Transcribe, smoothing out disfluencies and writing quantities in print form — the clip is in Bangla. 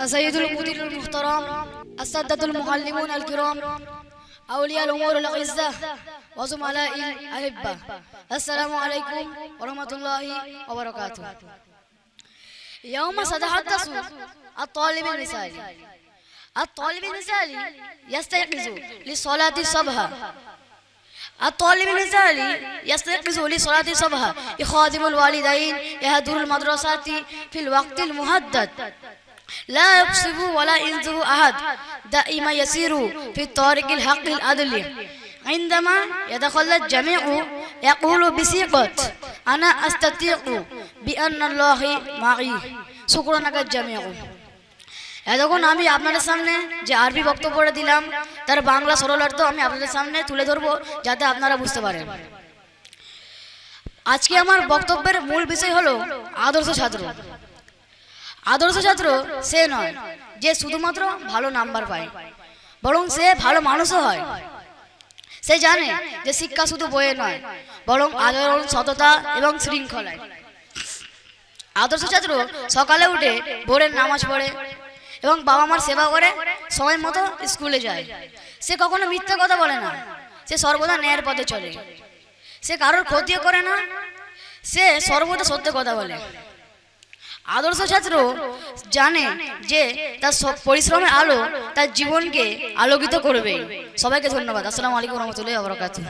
السيد المدير المحترم، السادة المعلمون الكرام، أولياء الأمور الأعزاء وزملائي الأحبة، السلام عليكم ورحمة الله وبركاته. يوم سأتحدث الطالب المثالي. الطالب المثالي يستيقظ لصلاة الصبح. الطالب المثالي يستيقظ لصلاة الصبح، يخادم الوالدين، يحضر المدرسة في الوقت المحدد، لا يقصف ولا ينزه أحد، دائما يسير في الطريق الحق العدل. عندما يدخل الجميع يقول بثقة أنا أستطيع بأن الله معي. شكرا لك الجميع. এতক্ষণ আমি আপনাদের সামনে যে আরবি বক্তব্যটা দিলাম তার বাংলা সরলার্থ আমি আপনাদের সামনে তুলে ধরবো যাতে আপনারা বুঝতে পারেন। আজকে আমার বক্তব্যের মূল বিষয় হলো আদর্শ ছাত্র। আদর্শ ছাত্র সে নয় যে শুধুমাত্র ভালো নাম্বার পায়, বরং সে ভালো মানুষও হয়। সে জানে যে শিক্ষা শুধু বইয়ে নয়, বরং আচরণ, সততা এবং শৃঙ্খলায়। আদর্শ ছাত্র সকালে উঠে ভোরের নামাজ পড়ে এবং বাবা মার সেবা করে সময় মতো স্কুলে যায়। সে কখনো মিথ্যা কথা বলে না, সে সর্বদা ন্যায়ের পথে চলে, সে কারোর ক্ষতিও করে না, সে সর্বদা সত্য কথা বলে। আদর্শ ছাত্র জানে যে তার পরিশ্রমের আলো তার জীবনকে আলোকিত করবে। সবাইকে ধন্যবাদ। আসসালামু আলাইকুম ওয়া রাহমাতুল্লাহি ওয়া বারাকাতুহু।